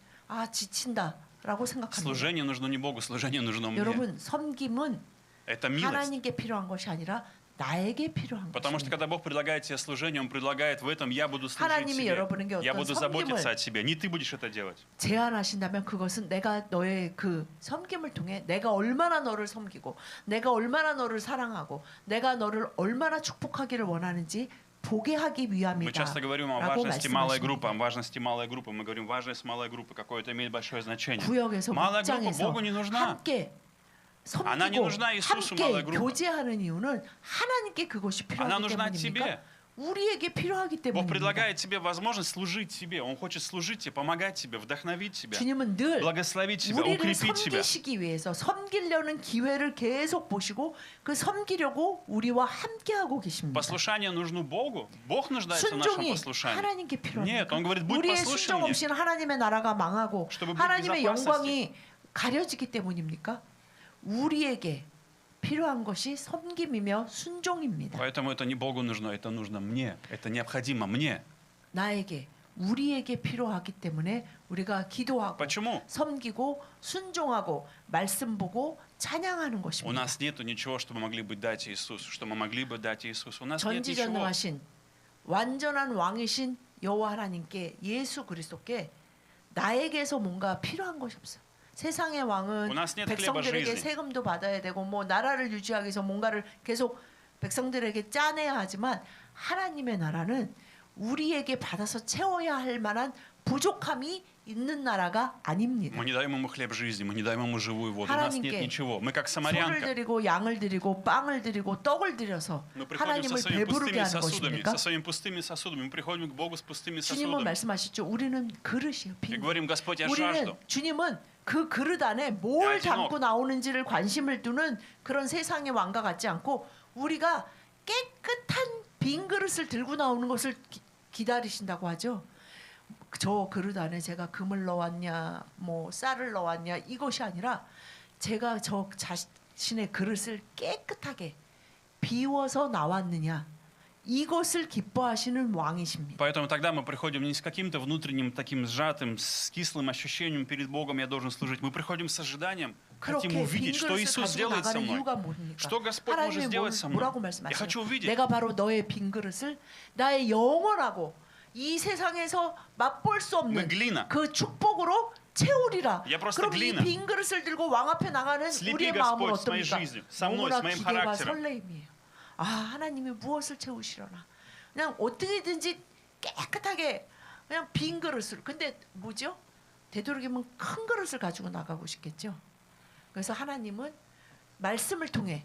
B: 지친다라고 생각합니다.
C: Служение нужно не Богу, служение нужно мне.
B: 여러분 섬김은
C: Это милость.
B: 하나님께 필요한 것이 아니라 나에게 필요한
C: Потому что
B: 것입니다.
C: когда Бог предлагает тебе служение, Он предлагает в этом, я буду служить
B: 하나님이
C: себе.
B: 여러분에게
C: Я
B: 어떤
C: буду
B: 섬김을
C: заботиться о тебе. Не ты будешь это делать.
B: 제안하신다면 그것은 내가 너의 그 섬김을 통해 내가 얼마나 너를 섬기고 내가 얼마나 너를 사랑하고 내가 너를 얼마나 축복하기를 원하는지 보게 하기
C: Мы
B: 위함이다.
C: часто говорим о
B: 라고
C: важности малой группы,
B: 말씀하십니다.
C: о важности малой группы. Мы говорим, важность малой группы, какое это имеет большое значение.
B: 구역에서
C: Малая группа
B: 목장에서
C: Богу не нужна.
B: 함께
C: Она не
B: 섬기고
C: нужна Иисусу,
B: 함께
C: малая группа.
B: 교제하는 이유는 하나님께 그것이
C: Она
B: 필요하기
C: нужна
B: 때문입니까?
C: тебе.
B: 우리에게 필요하기
C: Бог
B: 때문입니다.
C: предлагает тебе возможность служить тебе. Он хочет служить тебе, помогать тебе, вдохновить тебя,
B: 주님은 늘
C: благословить тебя,
B: 우리를
C: укрепить тебя.
B: 섬기시기 위해서 섬기려는 기회를 계속 보시고 그 섬기려고 우리와 함께하고 계십니다.
C: Послушание нужно Богу. Бог нуждается в нашем
B: 순종이
C: послушании.
B: 하나님께
C: Нет,
B: 필요합니까?
C: Он говорит, будь
B: 우리의
C: послушен
B: 순종
C: мне.
B: 없이는 하나님의 나라가 망하고
C: Чтобы быть
B: 하나님의
C: в безопасности.
B: 영광이 가려지기 때문입니까? 우리에게 필요한 것이 섬김이며 순종입니다.
C: Поэтому это не Богу нужно, это нужно мне. Это необходимо мне.
B: 나에게 우리에게 필요하기 때문에 우리가 기도하고
C: Почему?
B: 섬기고 순종하고 말씀 보고 찬양하는
C: У
B: 것입니다.
C: нас нету ничего, что мы могли бы дать Иисусу, что мы могли бы дать Иисусу. У нас нет ничего.
B: 전지전능하신 완전한 왕이신 여호와 하나님께 예수 그리스도께 나에게서 뭔가 필요한 것이 없어. 세상의 왕은
C: У нас нет
B: 백성들에게
C: хлеба жизни.
B: 세금도 받아야 되고 뭐 나라를 유지하기 위해서 뭔가를 계속 백성들에게 짜내야 하지만 하나님의 나라는 우리에게 받아서 채워야 할 만한 부족함이 있는 나라가 아닙니다.
C: Мы не даем ему хлеб жизни, мы не даем ему живую воду. У нас нет
B: 하나님께
C: ничего. Мы как
B: 소를
C: самарянка.
B: 드리고 양을 드리고 빵을 드리고 떡을 드려서
C: Мы приходим со
B: 하나님을
C: своими
B: 배부르게
C: пустыми
B: 하는
C: сосудами,
B: 것입니까?
C: со своими пустыми сосудами. Мы приходим к Богу с пустыми
B: 주님은
C: сосудами.
B: 말씀하셨죠. 우리는 그릇이에요.
C: И
B: 빈
C: говорим, Господь, я
B: 우리는
C: жажду.
B: 주님은 그 그릇 안에 뭘
C: 야, 진호.
B: 담고 나오는지를 관심을 두는 그런 세상의 왕과 같지 않고 우리가 깨끗한 빈 그릇을 들고 나오는 것을 기다리신다고 하죠. 저 그릇 안에 제가 금을 넣었냐, 뭐 쌀을 넣었냐 이것이 아니라 제가 저 자신의 그릇을 깨끗하게 비워서 나왔느냐 이것을 기뻐하시는 왕이십니다.
C: Поэтому тогда мы приходим не с каким-то внутренним таким сжатым, с кислым ощущением перед Богом я должен служить. Мы приходим с ожиданием, хотим
B: 그렇게 빈
C: увидеть, что
B: 그릇을
C: Иисус
B: 가지고
C: делает со
B: 나가는
C: мной.
B: 이유가 뭡니까?
C: Что Господь может
B: 하나님이
C: сделать со мной?
B: 뭐라고
C: Я
B: 말씀하세요?
C: хочу увидеть.
B: 내가 바로 너의 빈 그릇을 나의 영원하고 이 세상에서 맛볼 수 없는
C: Мы глина.
B: 그 축복으로 채우리라.
C: Я просто
B: 그럼 이
C: глина.
B: 빈 그릇을 들고 왕 앞에 나가는
C: Слепи,
B: 우리의 마음은
C: Господь, с моей
B: 어떻습니까?
C: жизнью, со мной,
B: 너무나
C: с моим
B: 기대와
C: характером.
B: 설레임이에요. 아 하나님이 무엇을 채우시려나. 그냥 어떻게든지 깨끗하게 그냥 빈 그릇을. 근데 뭐죠? 되도록이면 큰 그릇을 가지고 나가고 싶겠죠. 그래서 하나님은 말씀을 통해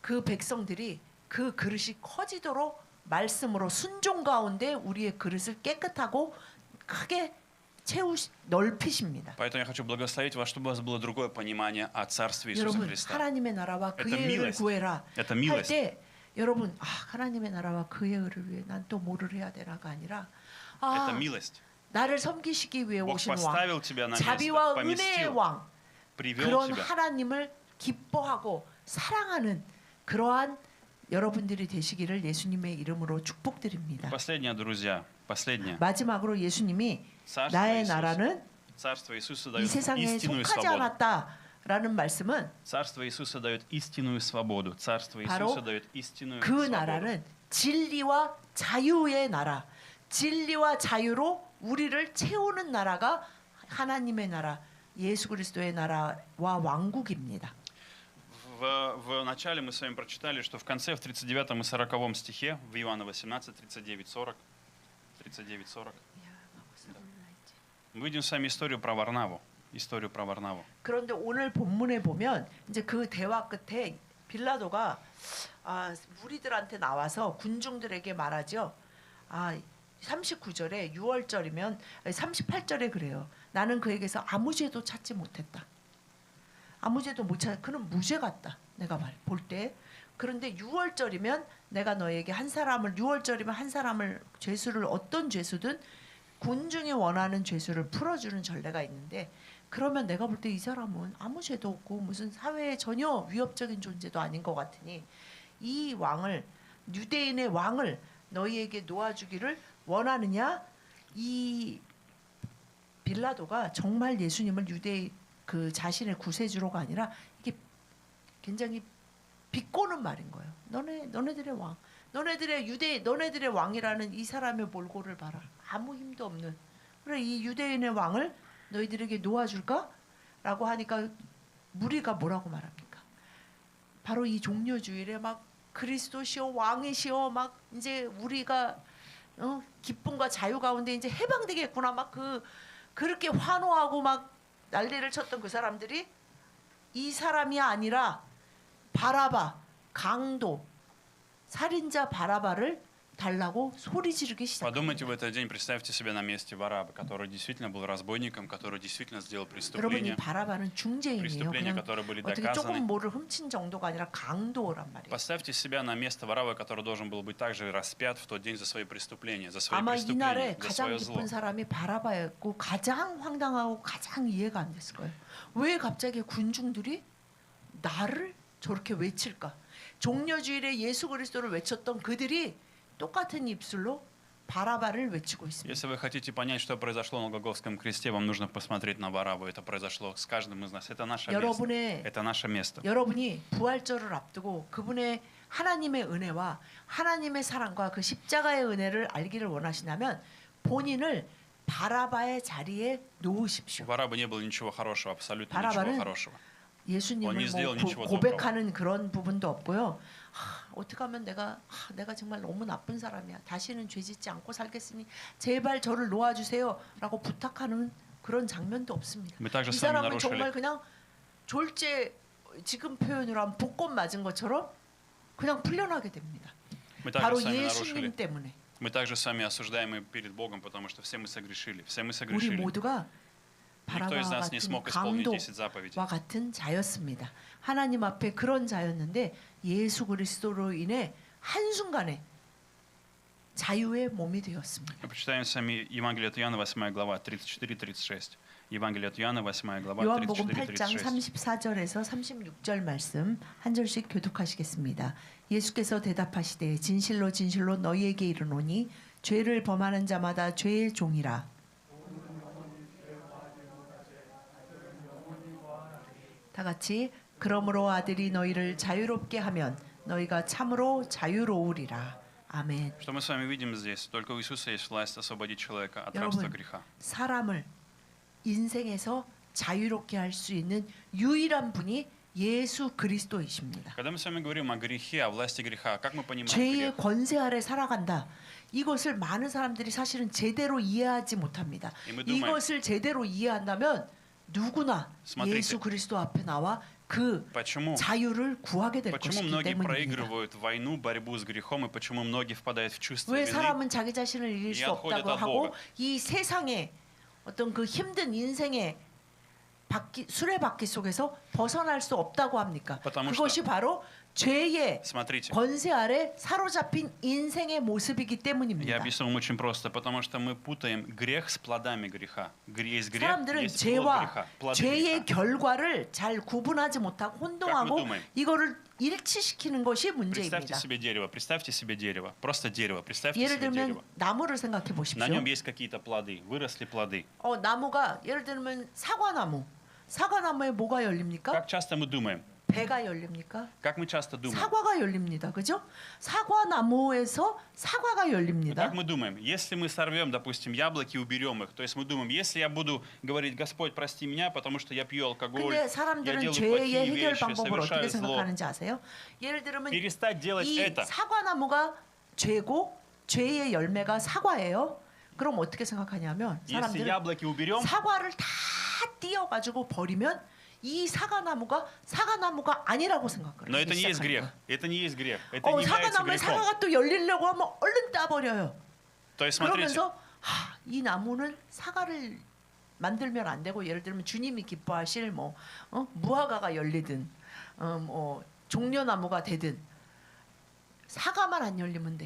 B: 그 백성들이 그 그릇이 커지도록 말씀으로 순종 가운데 우리의 그릇을 깨끗하고 크게 넓히십니다.
C: Поэтому я хочу благословить вас, чтобы у вас было другое понимание о Царстве Иисуса
B: 여러분
C: Христа.
B: 하나님의 나라와
C: Это
B: 그의 의를
C: милость.
B: 구해라
C: Это
B: 할
C: милость.
B: 때 여러분 하나님의 나라와 그의 의를 위해 난 또 뭐를 해야 되나가 아니라
C: Это милость.
B: 나를 섬기시기 위해
C: Бог
B: 오신 왕
C: поставил тебя на место,
B: 자비와 은혜의
C: поместил,
B: 왕
C: привел
B: 그런
C: тебя.
B: 하나님을 기뻐하고 사랑하는 그러한 여러분들이 되시기를 예수님의 이름으로 축복드립니다.
C: Последнее, друзья, последнее.
B: 마지막으로 예수님이
C: Царство
B: 나의
C: Иисуса.
B: 나라는
C: Царство Иисуса
B: 이
C: дает
B: 세상에
C: истинную
B: 속하지
C: свободу.
B: 않았다라는 말씀은
C: Царство Иисуса дает истинную свободу. Царство
B: 바로
C: Иисуса дает истинную
B: 그
C: свободу.
B: 나라는 진리와 자유의 나라, 진리와 자유로 우리를 채우는 나라가 하나님의 나라, 예수 그리스도의 나라와 왕국입니다.
C: В начале мы с вами прочитали, что в конце, в 39 и 40 стихе, в Иоанна 18, 39, 40, мы видим с вами историю про Варнаву. Историю про Варнаву.
B: 그런데 오늘 본문에 보면 이제 그 대화 끝에 빌라도가 무리들한테 나와서 군중들에게 말하죠. 39절에 6월절이면 38절에 그래요. 나는 그에게서 아무 죄도 찾지 못했다. 아무 죄도 못 찾아. 그는 무죄 같다. 내가 볼 때. 그런데 6월절이면 내가 너에게 6월절이면 한 사람을 죄수를 어떤 죄수든 군중이 원하는 죄수를 풀어주는 전례가 있는데 그러면 내가 볼 때 이 사람은 아무 죄도 없고 무슨 사회에 전혀 위협적인 존재도 아닌 것 같으니 이 왕을 유대인의 왕을 너희에게 놓아주기를 원하느냐? 이 빌라도가 정말 예수님을 유대 그 자신의 구세주로가 아니라 이게 굉장히 비꼬는 말인 거예요. 너네들의 왕, 너네들의 왕이라는 이 사람의 몰골을 봐라. 아무 힘도 없는. 그래 이 유대인의 왕을 너희들에게 놓아줄까?라고 하니까 무리가 뭐라고 말합니까? 바로 이 종려주일에 막 그리스도시여 왕이시여 막 이제 우리가 기쁨과 자유 가운데 이제 해방되겠구나 막 그렇게 환호하고 막 난리를 쳤던 그 사람들이 이 사람이 아니라 바라바 강도 살인자 바라바를 달라고 소리 지르기 시작합니다.
C: Подумайте в этот день, представьте себя на месте Вараба, который действительно был разбойником, который действительно сделал
B: 여러분 이
C: преступление,
B: 바라바는 중재인이에요.
C: преступления,
B: 그냥
C: которые были
B: 어떻게 조금
C: доказаны.
B: 뭐를 훔친 정도가 아니라 강도란 말이에요.
C: Поставьте себя на место Вараба, который должен был быть также распят в тот день за свои преступления, за свои
B: 아마
C: преступления,
B: 이날에
C: за
B: 가장
C: свое зло.
B: 기쁜 사람이 바라바였고 가장 황당하고 가장 이해가 안 됐을 거예요. 왜 갑자기 군중들이 나를 저렇게 외칠까? 종려주일에 예수 그리스도를 외쳤던 그들이 똑같은 입술로 바라바를 외치고 있습니다.
C: Если вы хотите понять, что произошло на Голгофском кресте, вам нужно посмотреть на Варабу. Это произошло с каждым из нас. Это наше место.
B: 여러분의
C: Это наше место.
B: 여러분이 부활절을 앞두고 그분의 하나님의 은혜와 하나님의 사랑과 그 십자가의 은혜를 알기를 원하시다면 본인을 바라바의 자리에 놓으십시오.
C: У Варабы не было ничего хорошего, абсолютно
B: 바라바는
C: ничего хорошего.
B: 예수님을
C: Он не сделал
B: 뭐
C: ничего
B: 고백하는 그런 부분도 없고요. 어떻게 하면 내가 정말 너무 나쁜 사람이야. 다시는 죄짓지 않고 살겠으니 제발 저를 놓아주세요라고 부탁하는 그런 장면도 없습니다.
C: Мы также
B: 이
C: с вами
B: 사람은 정말
C: нарушили.
B: 그냥 졸제 지금 표현으로 하면 복권 맞은 것처럼 그냥 풀려나게 됩니다.
C: Мы
B: 바로
C: также с вами нарушили.
B: 예수님 때문에
C: Мы также с вами осуждаемы перед Богом, потому что все мы согрешили. Все мы
B: 우리
C: согрешили.
B: 모두가
C: Никто из
B: 바라와
C: нас не
B: 같은
C: смог исполнить 10
B: 강도와
C: заповедей.
B: 같은 자였습니다. 하나님 앞에 그런 자였는데 예수 그리스도로 인해 한순간에 자유의 몸이 되었습니다.
C: Мы почитаем с вами Евангелие от Иоанна, 8 глава, 34-36. Евангелие от Иоанна, 8 глава,
B: 요한복음 8장
C: 34-36.
B: 34절에서 36절 말씀 한 절씩 교독하시겠습니다. 예수께서 대답하시되 진실로 진실로 너희에게 이르노니 죄를 범하는 자마다 죄의 종이라. 다 같이 그러므로 아들이 너희를 자유롭게 하면 너희가 참으로 자유로우리라. 아멘.
C: Что мы с вами видим здесь? Только у Иисуса есть власть освободить человека от рабства
B: 여러분,
C: греха.
B: 사람을 인생에서 자유롭게 할 수 있는 유일한 분이 예수 그리스도이십니다.
C: Когда мы с вами говорим о грехе, о власти греха, как мы понимаем
B: 죄의
C: грех?
B: 권세 아래 살아간다. 이것을 많은 사람들이 사실은 제대로 이해하지 못합니다. 이것을 제대로 이해한다면 누구나
C: Смотрите.
B: 예수 그리스도 앞에 나와 그
C: Почему?
B: 자유를 구하게 될
C: Почему
B: 것이기
C: многие
B: 때문입니다.
C: проигрывают войну, борьбу с грехом, и почему многие впадают в чувство
B: 왜
C: вины?
B: 사람은 자기 자신을 이길 수
C: 이 отходят
B: 없다고
C: от
B: 하고
C: Бога.
B: 이 세상의 어떤 그 힘든 인생의 수레바퀴 속에서 벗어날 수 없다고 합니까?
C: Потому
B: 그것이 바로 죄의
C: Смотрите,
B: 권세 아래 사로잡힌 인생의 모습이기
C: я
B: 때문입니다.
C: объясню вам очень просто, потому что мы путаем грех с плодами греха. Есть грех,
B: 사람들은
C: есть плод
B: 죄와
C: греха, плоды
B: 죄의
C: греха.
B: 결과를 잘 구분하지 못하고 혼동하고
C: думаем?
B: 이거를 일치시키는 것이
C: Представьте
B: 문제입니다.
C: себе дерево, просто дерево, представьте
B: 예를
C: себе
B: 들면
C: дерево.
B: 나무를 생각해
C: На
B: 보십시오.
C: нем есть какие-то плоды, выросли плоды.
B: 나무가 예를 들면 사과나무에 뭐가 열립니까?
C: Как часто мы думаем?
B: 배가 열립니까?
C: Как мы часто думаем?
B: 사과가 열립니다. 그죠? 사과나무에서 사과가 열립니다.
C: Как мы думаем? Если мы сорвем, допустим, яблоки и уберем их, то есть мы думаем, если я буду говорить, Господь, прости меня, потому что я пью алкоголь,
B: 근데
C: я
B: 사람들은
C: делаю
B: 죄의
C: плохие
B: 해결
C: вещи,
B: 방법을 어떻게
C: совершаю зло,
B: 생각하는지 아세요? 예를 들면
C: перестать делать
B: 이
C: это.
B: 사과나무가 죄고 죄의 열매가 사과예요. 그럼 어떻게 생각하냐면
C: Если
B: 사람들은
C: яблоки уберем,
B: 사과를 다 띄어가지고 버리면 이 사과나무가 아니라고 생각을
C: но
B: 하기
C: это не есть
B: 시작하는
C: грех.
B: 거예요.
C: Это не есть грех. Это не является
B: 사과나무에
C: грехом.
B: 사과가 또 열리려고 하면 얼른 따버려요.
C: То есть смотрите,
B: 그러면서 이 나무는 사과를 만들면 안 되고 예를 들면 주님이 기뻐하실 무화과가 열리든 종려나무가 되든 사과만 안 열리면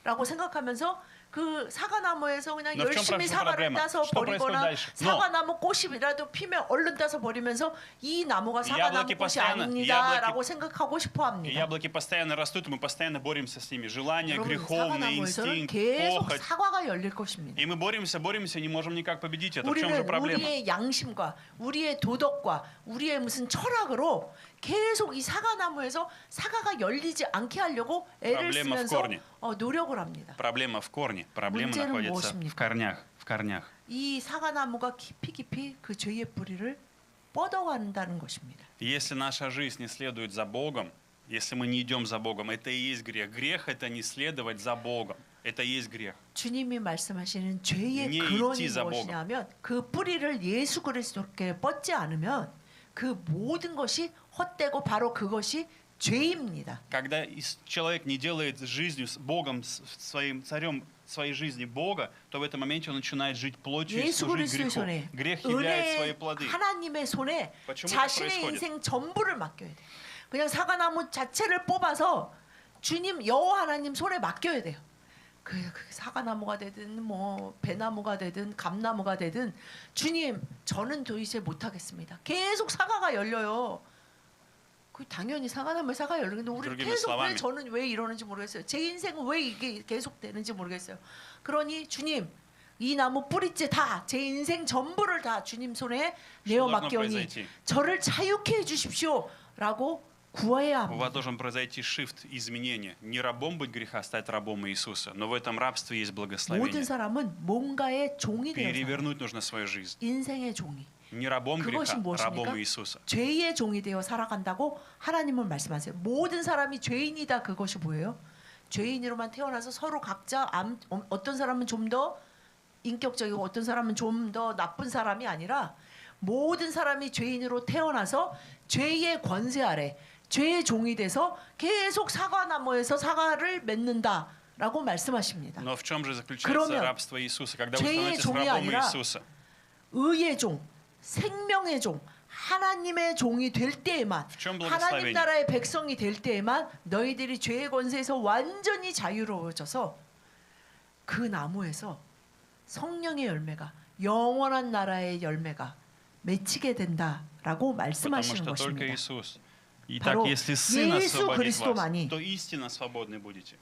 B: 돼라고 생각하면서 그 사과나무에서 그냥
C: Но в чем
B: 열심히 사과를
C: проблема?
B: 따서
C: Что
B: 버리거나
C: происходит дальше? Но
B: 사과나무 꽃이라도 피면 얼른 따서 버리면서 이 나무가 사과나무
C: 야блоки
B: 꽃이
C: постоянно-
B: 아닙니다라고 생각하고 싶어
C: и
B: 합니다.
C: яблоки постоянно растут, и мы постоянно боремся с ними. Желание,
B: 여러분
C: греховное,
B: 사과나무에서는
C: инстинкт,
B: 계속
C: похоть.
B: 사과가 열릴 것입니다.
C: И мы боремся, и не можем никак победить это. В чем же
B: 우리는
C: проблема?
B: 우리의 양심과 우리의 도덕과 우리의 무슨 철학으로 계속 이 사과나무에서 사과가 열리지 않게 하려고 애를
C: Проблема в
B: 쓰면서
C: корне.
B: 노력을 합니다.
C: Проблема в корне. Проблема
B: 문제는
C: находится в
B: 무엇입니까?
C: корнях. В корнях.
B: 이 사과나무가 깊이 그 죄의 뿌리를 뻗어간다는 것입니다.
C: Если наша жизнь не следует за Богом, если мы не идем за Богом, это и есть грех. Грех — это не следовать за Богом. Это и есть грех.
B: 주님이 말씀하시는 죄의
C: 네,
B: 근원이
C: 있지,
B: 무엇이냐면 그 뿌리를 예수 그리스도께 뻗지 않으면 그 모든 것이 헛되고 바로 그것이 죄입니다.
C: Когда человек не делает жизнью с Богом, своим царем своей жизни Бога, то в этом моменте он начинает жить плотью и
B: 예수
C: служить
B: 그리스도의
C: греху.
B: 손에
C: Грех являет свои
B: 은혜
C: плоды.
B: 하나님의 손에
C: Почему так
B: 자신의
C: происходит?
B: 인생 전부를 맡겨야 돼. 그냥 사과나무 자체를 뽑아서 주님 여호와 하나님 손에 맡겨야 돼요. 그 사과나무가 되든 배나무가 되든 감나무가 되든 주님 저는 도대체 못하겠습니다. 계속 사과가 열려요. 그 당연히 사과나무에 사과 열리는데 우리
C: 그러기는
B: 계속
C: 슬라밤이.
B: 저는 왜 이러는지 모르겠어요. 제 인생은 왜 이게 계속 되는지 모르겠어요. 그러니 주님 이 나무 뿌리째 다 제 인생 전부를 다 주님 손에 내어
C: должно
B: 맡겨오니
C: произойти?
B: 저를 자유케 해주십시오라고 구해야
C: У вас
B: 합니다.
C: должен произойти shift, изменение. Не рабом быть греха, стать рабом Иисуса. Но в этом рабстве есть
B: 모든
C: благословение.
B: 사람은 뭔가의 종이 되어서
C: Перевернуть нужно свою жизнь.
B: 인생의 종이
C: Не рабом
B: 그것이
C: греха,
B: 무엇입니까?
C: рабом Иисуса.
B: 죄의 종이 되어 살아간다고 하나님은 말씀하세요. 모든 사람이 죄인이다. 그것이 뭐예요? 죄인으로만 태어나서 서로 각자 어떤 사람은 좀 더 인격적이고 어떤 사람은 좀 더 나쁜 사람이 아니라 모든 사람이 죄인으로 태어나서 죄의 권세 아래 죄의 종이 돼서 계속 사과나무에서 사과를 맺는다라고 말씀하십니다.
C: Но в чем же заключается
B: 그러면
C: рабство Иисуса? Когда вы
B: 죄의
C: становитесь
B: 종이
C: рабом
B: 아니라
C: Иисуса,
B: 의의 종, 생명의 종, 하나님의 종이 될 때에만
C: В чем
B: 하나님
C: благословение?
B: 나라의 백성이 될 때에만 너희들이 죄의 권세에서 완전히 자유로워져서 그 나무에서 성령의 열매가 영원한 나라의 열매가 맺히게 된다라고
C: потому
B: 말씀하시는
C: что только
B: 것입니다.
C: Иисус. Итак,
B: 바로
C: если Сын
B: 예수
C: освободит вас,
B: 그리스도만이
C: то истинно свободны будете.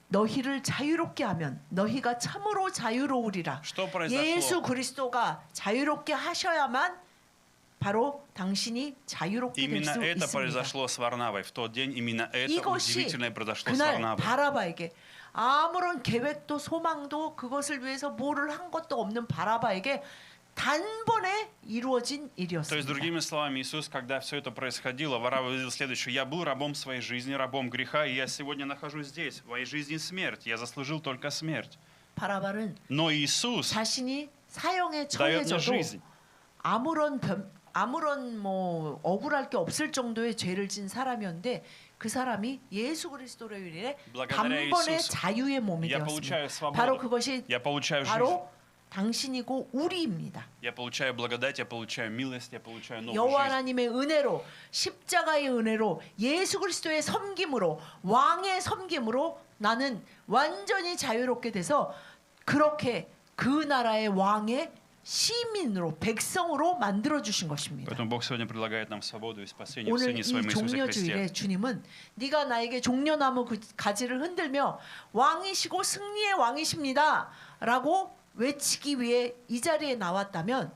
B: 너희를 자유롭게 하면 너희가 참으로 자유로우리라.
C: Что
B: 예수
C: произошло?
B: 그리스도가 자유롭게 하셔야만 바로 당신이 자유롭게 될
C: Именно
B: 수
C: это
B: 있습니다.
C: произошло с Варнавой. В тот день именно это
B: 이것이
C: удивительное произошло с
B: 그날
C: Варнавой.
B: 바라바에게 아무런 계획도 소망도 그것을 위해서 뭐를 한 것도 없는 바라바에게 단번에 이루어진
C: То есть,
B: 일이었습니다.
C: другими словами, Иисус, когда все это происходило, Варава видел следующее. Я был рабом своей жизни, рабом греха, и я сегодня нахожусь здесь. В моей жизни смерть. Я заслужил только смерть.
B: 바라바는
C: Но Иисус
B: 자신이 사형에
C: дает мне
B: 처해져도
C: жизнь.
B: 아무런 뭐 억울할 게 없을 정도의 죄를 진 사람이었는데 그 사람이 예수 그리스도로 인해
C: Благодаря
B: 단번에
C: Иисусу
B: 자유의 몸이
C: я
B: 되었습니다.
C: получаю
B: 바로
C: свободу,
B: 그것이
C: я получаю жизнь,
B: 바로 당신이고 우리입니다.
C: я получаю благодать, я получаю милость, я получаю новую
B: 여호와
C: жизнь.
B: 하나님의 은혜로 십자가의 은혜로 예수 그리스도의 섬김으로 왕의 섬김으로 나는 완전히 자유롭게 돼서 그렇게 그 나라의 왕의 시민으로 백성으로 만들어 주신 것입니다.
C: Поэтому Бог сегодня предлагает нам свободу и спасение в
B: 오늘
C: Сыне
B: 이
C: Своем Иисусе
B: 종려주일에
C: Христе.
B: 주님은 네가 나에게 종려나무 그 가지를 흔들며 왕이시고 승리의 왕이십니다 라고 외치기 위해 이 자리에 나왔다면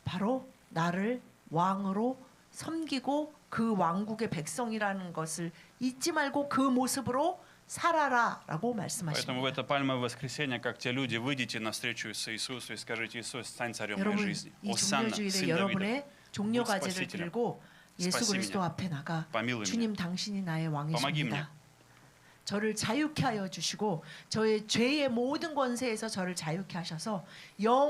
B: 바로 나를 왕으로 섬기고 그 왕국의 백성이라는 것을 잊지 말고 그 모습으로 살아라라고
C: Поэтому
B: 말씀하십니다.
C: в это пальмовое воскресенье, как те люди, выйдите навстречу с Иисусу и скажите: Иисус, стань царем моей
B: 여러분
C: жизни.
B: 이
C: Осанна,
B: 종려주일에
C: сын Давида,
B: 여러분의 종려
C: будь
B: 가지를
C: спасителем.
B: 들고 예수
C: Спаси
B: 그리스도
C: меня.
B: 앞에 나가
C: Помилуй меня.
B: 주님 당신이 나의
C: Помоги мне.
B: 왕이십니다. 저를 자유케 하여 주시고 저의 죄의 모든 권세에서 저를 자유케 하셔서 영원